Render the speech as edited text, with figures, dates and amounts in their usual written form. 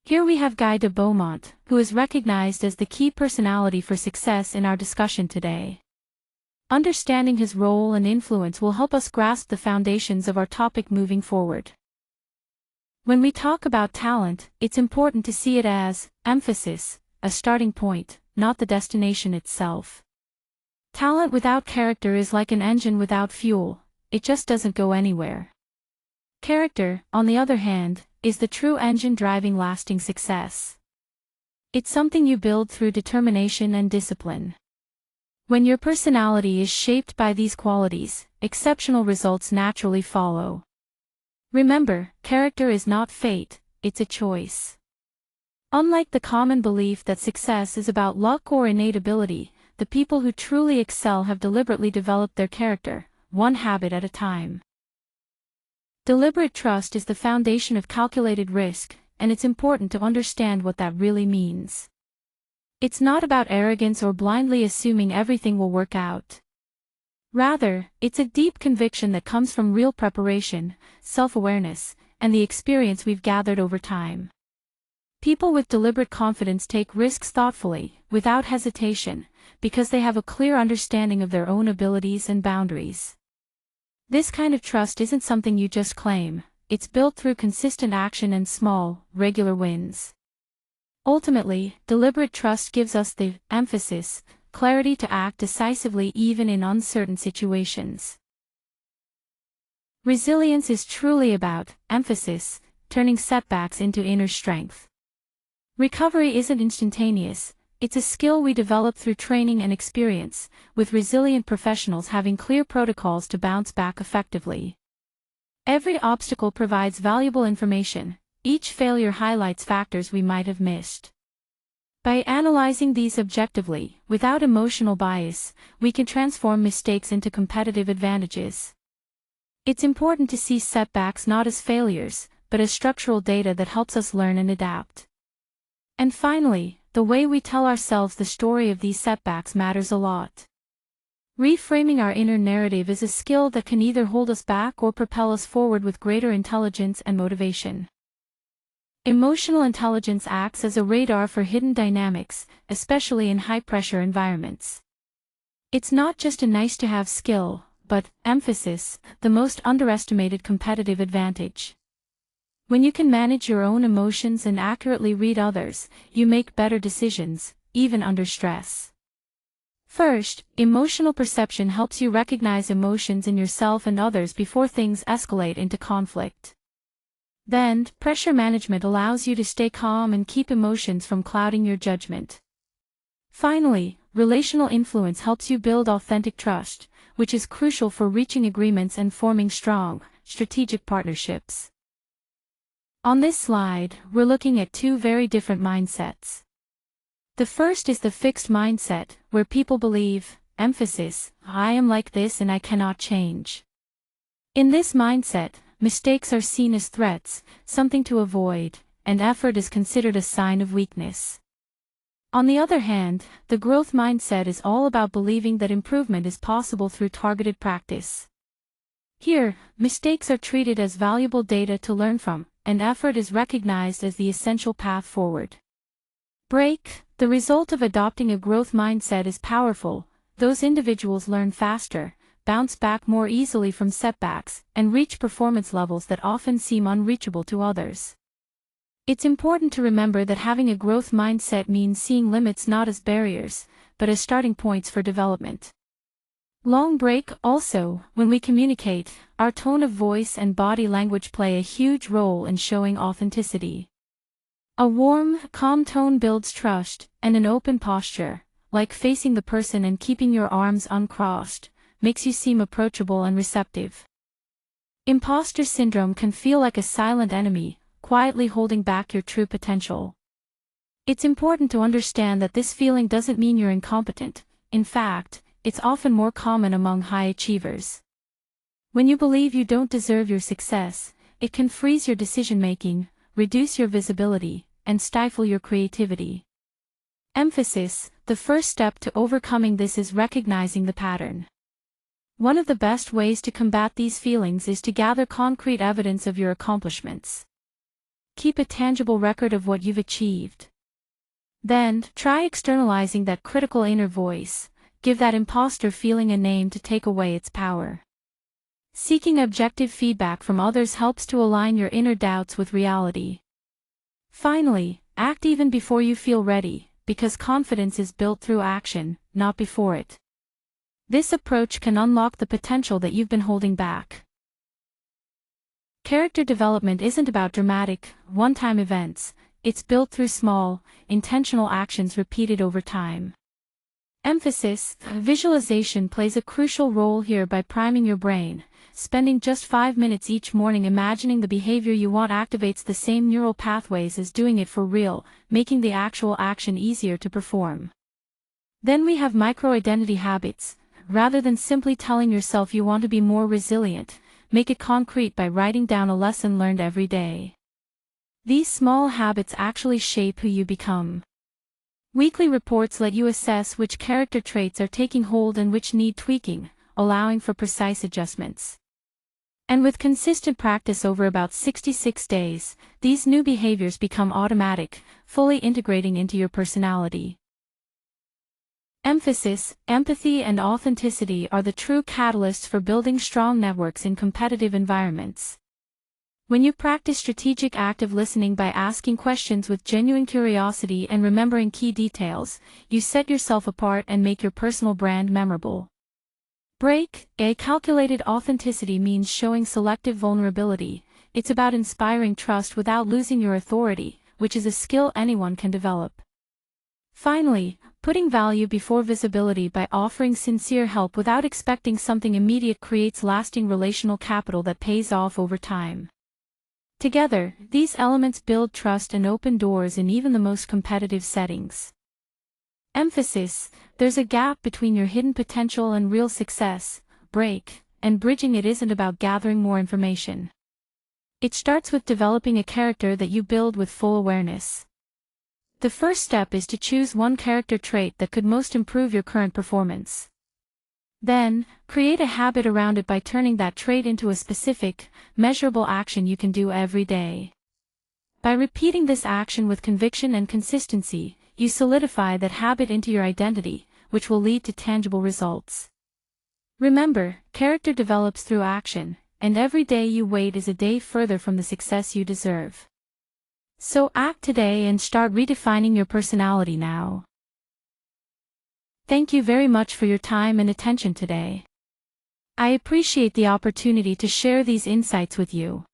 Here we have Guy de Beaumont, who is recognized as the key personality for success in our discussion today. Understanding his role and influence will help us grasp the foundations of our topic moving forward. When we talk about talent, it's important to see it as emphasis, a starting point, not the destination itself. Talent without character is like an engine without fuel, it just doesn't go anywhere. Character, on the other hand, is the true engine driving lasting success. It's something you build through determination and discipline. When your personality is shaped by these qualities, exceptional results naturally follow. Remember, character is not fate, it's a choice. Unlike the common belief that success is about luck or innate ability, the people who truly excel have deliberately developed their character, one habit at a time. Deliberate trust is the foundation of calculated risk, and it's important to understand what that really means. It's not about arrogance or blindly assuming everything will work out. Rather, it's a deep conviction that comes from real preparation, self-awareness, and the experience we've gathered over time. People with deliberate confidence take risks thoughtfully, without hesitation, because they have a clear understanding of their own abilities and boundaries. This kind of trust isn't something you just claim, it's built through consistent action and small, regular wins. Ultimately, deliberate trust gives us the emphasis, clarity to act decisively even in uncertain situations. Resilience is truly about emphasis, turning setbacks into inner strength. Recovery isn't instantaneous, it's a skill we develop through training and experience, with resilient professionals having clear protocols to bounce back effectively. Every obstacle provides valuable information, each failure highlights factors we might have missed. By analyzing these objectively, without emotional bias, we can transform mistakes into competitive advantages. It's important to see setbacks not as failures, but as structural data that helps us learn and adapt. And finally, the way we tell ourselves the story of these setbacks matters a lot. Reframing our inner narrative is a skill that can either hold us back or propel us forward with greater intelligence and motivation. Emotional intelligence acts as a radar for hidden dynamics, especially in high-pressure environments. It's not just a nice-to-have skill, but emphasis, the most underestimated competitive advantage. When you can manage your own emotions and accurately read others, you make better decisions, even under stress. First, emotional perception helps you recognize emotions in yourself and others before things escalate into conflict. Then, pressure management allows you to stay calm and keep emotions from clouding your judgment. Finally, relational influence helps you build authentic trust, which is crucial for reaching agreements and forming strong, strategic partnerships. On this slide, we're looking at two very different mindsets. The first is the fixed mindset, where people believe, emphasis, I am like this and I cannot change. In this mindset, mistakes are seen as threats, something to avoid, and effort is considered a sign of weakness. On the other hand, the growth mindset is all about believing that improvement is possible through targeted practice. Here, mistakes are treated as valuable data to learn from, and effort is recognized as the essential path forward. The result of adopting a growth mindset is powerful. Those individuals learn faster, bounce back more easily from setbacks, and reach performance levels that often seem unreachable to others. It's important to remember that having a growth mindset means seeing limits not as barriers, but as starting points for development. Also, when we communicate, our tone of voice and body language play a huge role in showing authenticity. A warm, calm tone builds trust, and an open posture, like facing the person and keeping your arms uncrossed, makes you seem approachable and receptive. Imposter syndrome can feel like a silent enemy, quietly holding back your true potential. It's important to understand that this feeling doesn't mean you're incompetent. In fact, it's often more common among high achievers. When you believe you don't deserve your success, it can freeze your decision-making, reduce your visibility, and stifle your creativity. Emphasis, the first step to overcoming this is recognizing the pattern. One of the best ways to combat these feelings is to gather concrete evidence of your accomplishments. keep a tangible record of what you've achieved. Then, try externalizing that critical inner voice. Give that imposter feeling a name to take away its power. Seeking objective feedback from others helps to align your inner doubts with reality. Finally, act even before you feel ready, because confidence is built through action, not before it. This approach can unlock the potential that you've been holding back. Character development isn't about dramatic, one-time events. It's built through small, intentional actions repeated over time. Emphasis, visualization plays a crucial role here by priming your brain. Spending just 5 minutes each morning imagining the behavior you want activates the same neural pathways as doing it for real, making the actual action easier to perform. Then we have micro-identity habits. Rather than simply telling yourself you want to be more resilient, make it concrete by writing down a lesson learned every day. These small habits actually shape who you become. Weekly reports let you assess which character traits are taking hold and which need tweaking, allowing for precise adjustments. And with consistent practice over about 66 days, these new behaviors become automatic, fully integrating into your personality. Emphasis, empathy, and authenticity are the true catalysts for building strong networks in competitive environments. When you practice strategic active listening by asking questions with genuine curiosity and remembering key details, you set yourself apart and make your personal brand memorable. Break, a calculated authenticity means showing selective vulnerability. It's about inspiring trust without losing your authority, which is a skill anyone can develop. Finally, putting value before visibility by offering sincere help without expecting something immediate creates lasting relational capital that pays off over time. Together, these elements build trust and open doors in even the most competitive settings. Emphasis, there's a gap between your hidden potential and real success. Break, and bridging it isn't about gathering more information. It starts with developing a character that you build with full awareness. The first step is to choose one character trait that could most improve your current performance. Then, create a habit around it by turning that trait into a specific, measurable action you can do every day. By repeating this action with conviction and consistency, you solidify that habit into your identity, which will lead to tangible results. Remember, character develops through action, and every day you wait is a day further from the success you deserve. So act today and start redefining your personality now. Thank you very much for your time and attention today. I appreciate the opportunity to share these insights with you.